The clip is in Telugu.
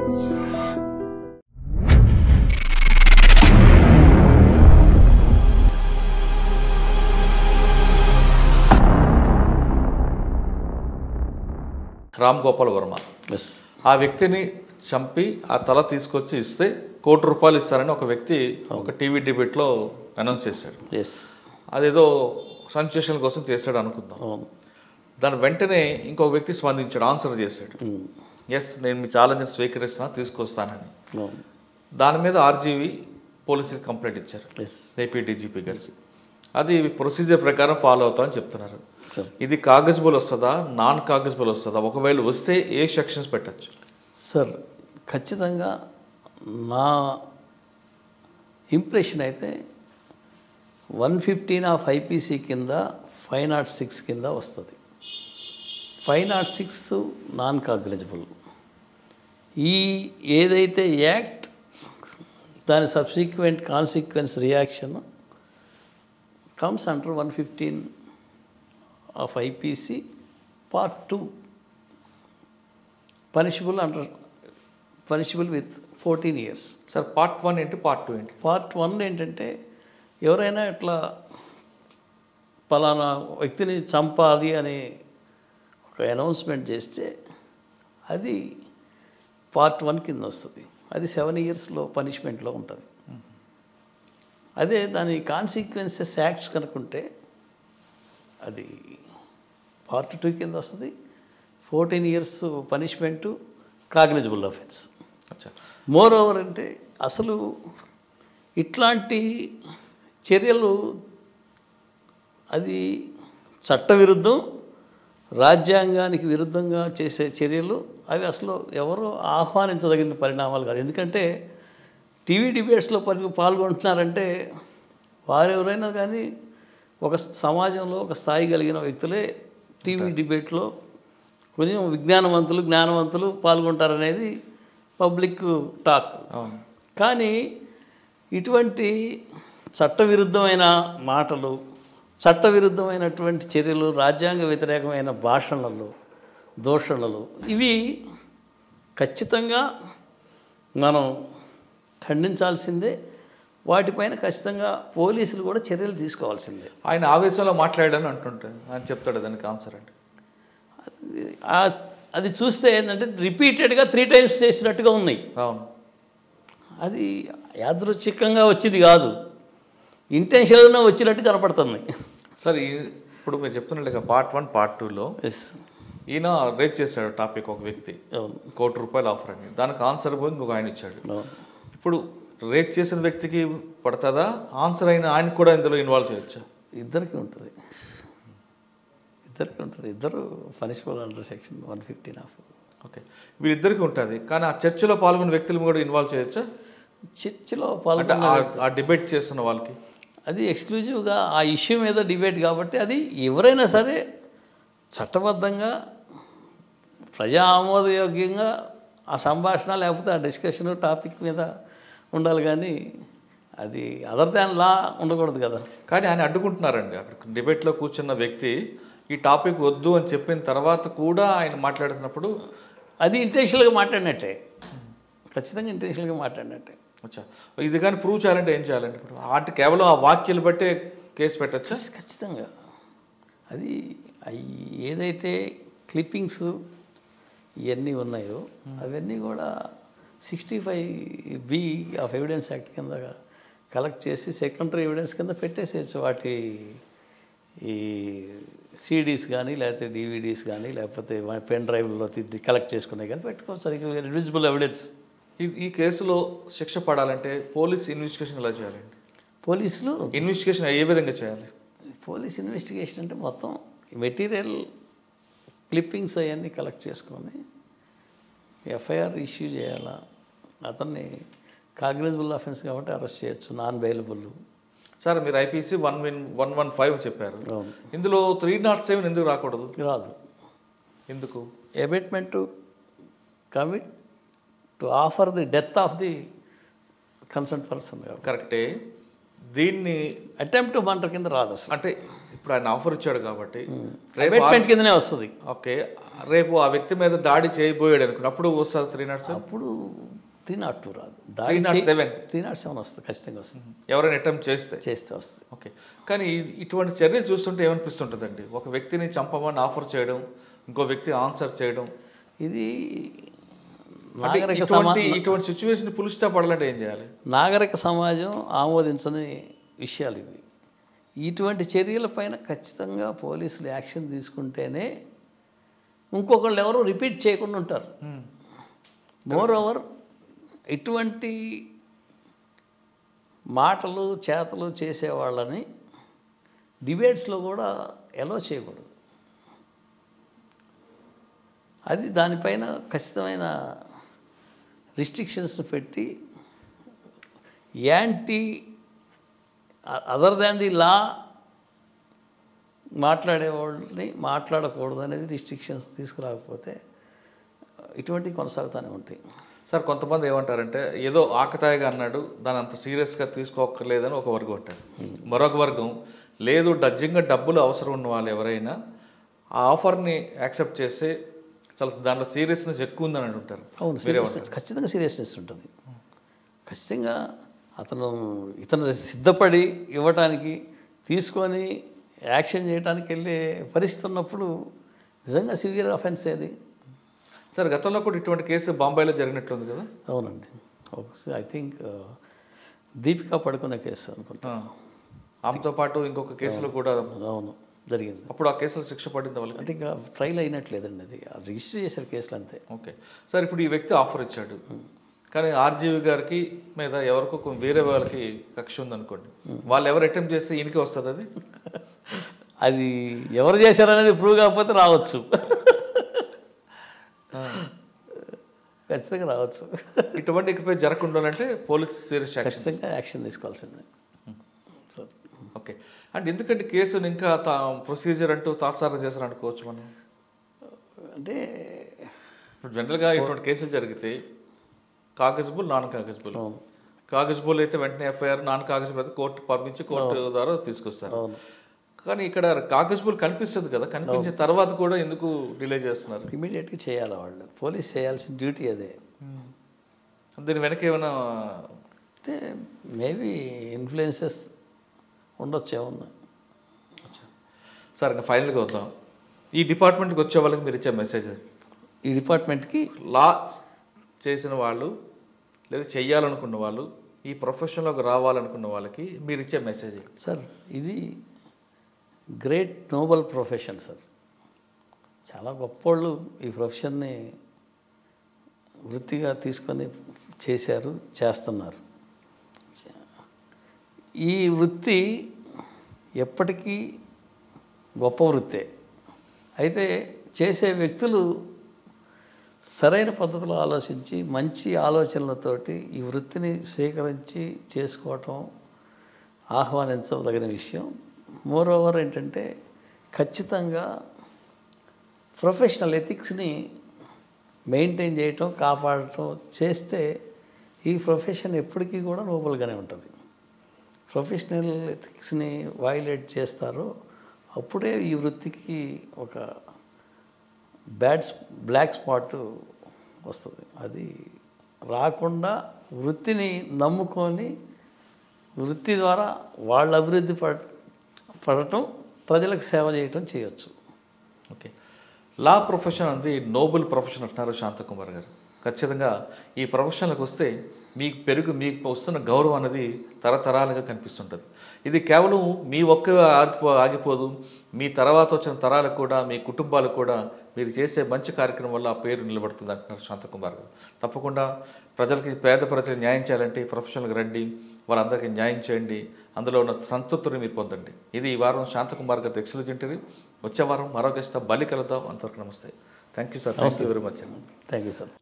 రామ్ గోపాల్ వర్మ ఆ వ్యక్తిని చంపి ఆ తల తీసుకొచ్చి ఇస్తే ₹1,00,00,000 ఇస్తారని ఒక వ్యక్తి ఒక టీవీ డిబేట్లో అనౌన్స్ చేశాడు. అదేదో సెన్సేషన్ కోసం చేశాడు అనుకుందాం. దాని వెంటనే ఇంకొక వ్యక్తి స్పందించాడు, ఆన్సర్ చేశాడు, ఎస్ నేను మీ ఛాలెంజ్ని స్వీకరిస్తాను, తీసుకొస్తానని. దాని మీద ఆర్జీవి పోలీసులకు కంప్లైంట్ ఇచ్చారు, ఏపీ డీజీపీ గారికి. అది ప్రొసీజర్ ప్రకారం ఫాలో అవుతామని చెప్తున్నారు. ఇది కాగజబుల్ వస్తుందా, నాన్ కాగజబుల్ వస్తుందా? ఒకవేళ వస్తే ఏ సెక్షన్స్ పెట్టచ్చు? సార్ ఖచ్చితంగా నా ఇంప్రెషన్ అయితే 115 ఆఫ్ ఐపీసీ కింద 506 కింద వస్తుంది. 506 నాన్ కాగ్నిజబుల్. ఈ ఏదైతే యాక్ట్ దాని subsequent consequence reaction comes under 115 of IPC part 2 punishable with 14 years. Sir part 1 ఏంటి, పార్ట్ 2 ఏంటి? పార్ట్ 1 ఏంటంటే ఎవరైనా ఇట్లా పలానా వ్యక్తిని చంపాలి అని ఒక అనౌన్స్మెంట్ చేస్తే అది పార్ట్ 1 కింద వస్తుంది. అది 7 years పనిష్మెంట్లో ఉంటుంది. అదే దాని కాన్సిక్వెన్సెస్ యాక్ట్స్ కనుక్కుంటే అది పార్ట్ 2 కింద వస్తుంది. 14 years punishment, cognizable offence. More over అంటే అసలు ఇట్లాంటి చర్యలు అది చట్టవిరుద్ధం, రాజ్యాంగానికి విరుద్ధంగా చేసే చర్యలు. అవి అసలు ఎవరు ఆహ్వానించదగిన పరిణామాలు కాదు. ఎందుకంటే టీవీ డిబేట్స్లో పాల్గొంటున్నారంటే వారెవరైనా కానీ ఒక సమాజంలో ఒక స్థాయి కలిగిన వ్యక్తులే టీవీ డిబేట్లో కొంచెం జ్ఞానవంతులు పాల్గొంటారనేది పబ్లిక్ టాక్. కానీ ఇటువంటి చట్టవిరుద్ధమైన మాటలు, చట్టవిరుద్ధమైనటువంటి చర్యలు, రాజ్యాంగ వ్యతిరేకమైన భాషణలు, దూషణలు ఇవి ఖచ్చితంగా మనం ఖండించాల్సిందే. వాటిపైన ఖచ్చితంగా పోలీసులు కూడా చర్యలు తీసుకోవాల్సిందే. ఆయన ఆవేశంలో మాట్లాడాడని అంటుంటే ఆయన చెప్తాడు దానికి ఆన్సర్ అంటే అది చూస్తే ఏంటంటే రిపీటెడ్గా 3 times చేసినట్టుగా ఉన్నాయి. అవును, అది యాదృచ్ఛికంగా వచ్చింది కాదు, ఇంటెన్షనల్గా వచ్చినట్టు కనపడుతుంది. సార్ ఇప్పుడు మీరు చెప్తున్నట్టుగా పార్ట్ 1 పార్ట్ 2లో ఈయన రేట్ చేశాడు టాపిక్, ఒక వ్యక్తి ₹1,00,00,000 ఆఫర్ అని. దానికి ఆన్సర్ పోయి ఇంకొక ఆయన ఇచ్చాడు. ఇప్పుడు రేట్ చేసిన వ్యక్తికి పడుతుందా, ఆన్సర్ అయిన ఆయనకు కూడా ఇందులో ఇన్వాల్వ్ చేయొచ్చా? ఇద్దరికి ఉంటుంది. ఇద్దరు punishable under section 115 of. Okay, వీళ్ళిద్దరికి ఉంటుంది. కానీ ఆ చర్చలో పాల్గొన్న వ్యక్తులు కూడా ఇన్వాల్వ్ చేయొచ్చా? చర్చలో పాల్గొన్న ఆ డిబేట్ చేస్తున్న వాళ్ళకి అది ఎక్స్క్లూజివ్గా ఆ ఇష్యూ మీద డిబేట్ కాబట్టి అది ఎవరైనా సరే చట్టబద్ధంగా ప్రజా ఆమోదయోగ్యంగా ఆ సంభాషణ లేకపోతే ఆ డిస్కషన్ టాపిక్ మీద ఉండాలి. కానీ అది అదర్ దాన్ లా ఉండకూడదు కదా. కానీ ఆయన అడ్డుకుంటున్నారండి. అక్కడ డిబేట్లో కూర్చున్న వ్యక్తి ఈ టాపిక్ వద్దు అని చెప్పిన తర్వాత కూడా ఆయన మాట్లాడుతున్నప్పుడు అది ఇంటెన్షనల్గా మాట్లాడినట్టే, ఖచ్చితంగా ఇంటెన్షనల్గా మాట్లాడినట్టే. అచ్చా, ఇది కానీ ప్రూవ్ చేయాలంటే ఏం చేయాలంటే ఇప్పుడు వాటి కేవలం ఆ వాక్యాలు బట్టే కేసు పెట్టచ్చా? ఖచ్చితంగా అది ఏదైతే క్లిప్పింగ్స్ ఇవన్నీ ఉన్నాయో అవన్నీ కూడా 65B ఆఫ్ ఎవిడెన్స్ యాక్ట్ కింద కలెక్ట్ చేసి సెకండరీ ఎవిడెన్స్ కింద పెట్టేసేయచ్చు. వాటి ఈ సీడీస్ కానీ లేకపోతే డివిడీస్ కానీ లేకపోతే పెన్ డ్రైవ్లో కలెక్ట్ చేసుకున్నాయి కానీ పెట్టుకోవచ్చు. అది రివిజిబుల్ ఎవిడెన్స్. ఈ కేసులో శిక్ష పడాలంటే పోలీస్ ఇన్వెస్టిగేషన్ ఎలా చేయాలండి? పోలీసులు ఇన్వెస్టిగేషన్ ఏ విధంగా చేయాలి? పోలీస్ ఇన్వెస్టిగేషన్ అంటే మొత్తం మెటీరియల్ క్లిప్పింగ్స్ అవన్నీ కలెక్ట్ చేసుకొని ఎఫ్ఐఆర్ ఇష్యూ చేయాలా. అతన్ని కాగ్నిజబుల్ అఫెన్స్ కాబట్టి అరెస్ట్ చేయొచ్చు, నాన్ బెయిలబుల్. సార్ మీరు ఐపీసీ 115 చెప్పారు, ఇందులో 307 ఎందుకు రాకూడదు? రాదు. ఎందుకు? Abatement to commit to offer the death of the concern person. కరెక్టే. దీన్ని అటెంప్ట్ మర్డర్ కింద రాదు అసలు. అంటే ఇప్పుడు ఇప్పుడు ఆయన ఆఫర్ ఇచ్చాడు కాబట్టి అబేట్మెంట్ కిందనే వస్తుంది. ఓకే, రేపు ఆ వ్యక్తి మీద దాడి చేయబోయాడు అనుకోండి, అప్పుడు వస్తుంది 307. అప్పుడు 302 రాదు, 307 వస్తుంది, ఖచ్చితంగా వస్తుంది. ఎవరైనా అటెంప్ట్ చేస్తే వస్తుంది. ఓకే, కానీ ఇటువంటి చర్యలు చూస్తుంటే ఏమనిపిస్తుంటుందండి? ఒక వ్యక్తిని చంపమని ఆఫర్ చేయడం, ఇంకో వ్యక్తి ఆన్సర్ చేయడం, ఇది ఇటువంటి సిచ్యువేషన్ పులుస్తా పడాలంటే ఏం చేయాలి? నాగరిక సమాజం ఆమోదించని విషయాలు ఇవి. ఇటువంటి చర్యలపైన ఖచ్చితంగా పోలీసులు యాక్షన్ తీసుకుంటేనే ఇంకొకళ్ళు ఎవరు రిపీట్ చేయకుండా ఉంటారు. మోర్ ఓవర్ ఇటువంటి మాటలు చేతలు చేసేవాళ్ళని డిబేట్స్లో కూడా ఎలో చేయకూడదు. అది దానిపైన ఖచ్చితమైన రిస్ట్రిక్షన్స్ పెట్టి anti other than the law మాట్లాడేవాళ్ళని మాట్లాడకూడదు అనేది రిస్ట్రిక్షన్స్ తీసుకురాకపోతే ఇటువంటివి కొనసాగుతూనే ఉంటాయి. సార్, కొంతమంది ఏమంటారంటే ఏదో ఆకతాయిగా అన్నాడు, దాని అంత సీరియస్గా తీసుకోక్కర్లేదని ఒక వర్గం అంటారు. మరొక వర్గం లేదు, నిజంగా డబ్బులు అవసరం ఉన్న వాళ్ళు ఎవరైనా ఆ ఆఫర్ని యాక్సెప్ట్ చేస్తే చాలా దాంట్లో సీరియస్నెస్ ఎక్కువ ఉందని అంటుంటారు. అవును, ఖచ్చితంగా సీరియస్నెస్ ఉంటుంది. ఖచ్చితంగా ఇతను సిద్ధపడి ఇవ్వటానికి తీసుకొని యాక్షన్ చేయడానికి వెళ్ళే పరిస్థితి ఉన్నప్పుడు నిజంగా సివియర్ అఫెన్స్ ఏది. సార్, గతంలో కూడా ఇటువంటి కేసు బాంబేలో జరిగినట్లుంది కదా? అవునండి, ఒకసారి ఐ థింక్ దీపికా పడుకునే కేసు అనుకుంటా. ఆమెతో పాటు ఇంకొక కేసులో కూడా అవును జరిగింది. అప్పుడు ఆ కేసులో శిక్ష పడింది వాళ్ళకి? అంటే ఇంకా ట్రైల్ అయినట్లేదండి, అది రిజిస్టర్ చేశారు కేసులు అంతే. ఓకే సార్, ఇప్పుడు ఈ వ్యక్తి ఆఫర్ ఇచ్చాడు, కానీ ఆర్జీవి గారికి మీద ఎవరికో వేరే వాళ్ళకి కక్ష ఉందనుకోండి, వాళ్ళు ఎవరు అటెంప్ట్ చేస్తే ఈయనకి వస్తుంది అది? అది ఎవరు చేశారనేది ప్రూవ్ కాకపోతే రావచ్చు, ఖచ్చితంగా రావచ్చు. ఇటువంటి ఇకపై జరగకుండాలంటే పోలీస్ సీరియస్ ఖచ్చితంగా యాక్షన్ తీసుకోవాల్సిందే. ఓకే, అంటే ఎందుకంటే కేసుని ఇంకా ప్రొసీజర్ అంటూ తాత్సారం చేశారు అనుకోవచ్చు మనం. అంటే ఇప్పుడు జనరల్గా ఇటువంటి కేసులు జరిగితే కాగజబుల్, నాన్ కాగజబుల్. కాగజబుల్ అయితే వెంటనే ఎఫ్ఐఆర్, నాన్ కాగజబుల్ అయితే కోర్టు పంపించి కోర్టు ద్వారా తీసుకొస్తారు. కానీ ఇక్కడ కాగజబుల్ కనిపిస్తుంది కదా, కనిపించిన తర్వాత కూడా ఎందుకు డిలే చేస్తున్నారు? ఇమీడియట్గా చేయాలి వాళ్ళు, పోలీస్ చేయాల్సిన డ్యూటీ అదే. దీని వెనక ఏమైనా అంటే మేబీ ఇన్ఫ్లుయెన్సెస్ ఉండొచ్చు ఏమన్నా. సార్, ఇంకా ఫైనల్గా వద్దాం. ఈ డిపార్ట్మెంట్కి వచ్చే వాళ్ళకి మీరు ఇచ్చే మెసేజ్? ఈ డిపార్ట్మెంట్కి లా చేసిన వాళ్ళు లేదా చెయ్యాలనుకున్న వాళ్ళు, ఈ ప్రొఫెషన్లోకి రావాలనుకున్న వాళ్ళకి మీరు ఇచ్చే మెసేజ్? సార్, ఇది గ్రేట్ నోబల్ ప్రొఫెషన్ సార్. చాలా గొప్పోళ్ళు ఈ ప్రొఫెషన్ని వృత్తిగా తీసుకొని చేస్తున్నారు. ఈ వృత్తి ఎప్పటికీ గొప్ప వృత్తే. అయితే చేసే వ్యక్తులు సరైన పద్ధతిలో ఆలోచించి మంచి ఆలోచనలతోటి ఈ వృత్తిని స్వీకరించి చేసుకోవటం ఆహ్వానించదగిన విషయం. మోర్ ఓవర్ ఏంటంటే ఖచ్చితంగా ప్రొఫెషనల్ ఎథిక్స్ని మెయింటైన్ చేయటం, కాపాడటం చేస్తే ఈ ప్రొఫెషన్ ఎప్పటికీ కూడా నోబల్గానే ఉంటుంది. ప్రొఫెషనల్ ఎథిక్స్ని వైలేట్ చేస్తారో అప్పుడే ఈ వృత్తికి ఒక బ్లాక్ స్పాట్ వస్తుంది. అది రాకుండా వృత్తిని నమ్ముకొని వృత్తి ద్వారా వాళ్ళ అభివృద్ధి పడటం, ప్రజలకు సేవ చేయటం చేయొచ్చు. ఓకే, లా ప్రొఫెషన్ అనేది నోబెల్ ప్రొఫెషన్ అంటున్నారు శాంతకుమార్ గారు. ఖచ్చితంగా ఈ ప్రొఫెషన్లకు వస్తే మీకు వస్తున్న గౌరవం అనేది తరతరాలుగా కనిపిస్తుంటుంది. ఇది కేవలం మీ ఆగిపోదు, మీ తర్వాత వచ్చిన తరాలకు కూడా, మీ కుటుంబాలకు కూడా మీరు చేసే మంచి కార్యక్రమం వల్ల ఆ పేరు నిలబడుతుంది అంటున్నారు శాంతకుమార్ గారు. తప్పకుండా పేద ప్రజలకు న్యాయం చేయాలంటే ఈ ప్రొఫెషన్లకు రండి, వాళ్ళందరికీ న్యాయం చేయండి, అందులో ఉన్న సంతృప్తిని మీరు పొందండి. ఇది ఈ వారం శాంతకుమార్ గారి ఎక్సలెంట్. వచ్చే వారం మరో గెస్ట్తో బలి కలుద్దాం. అంతవరకు నమస్తే. Thank you sir. Thank you very much. Thank you sir.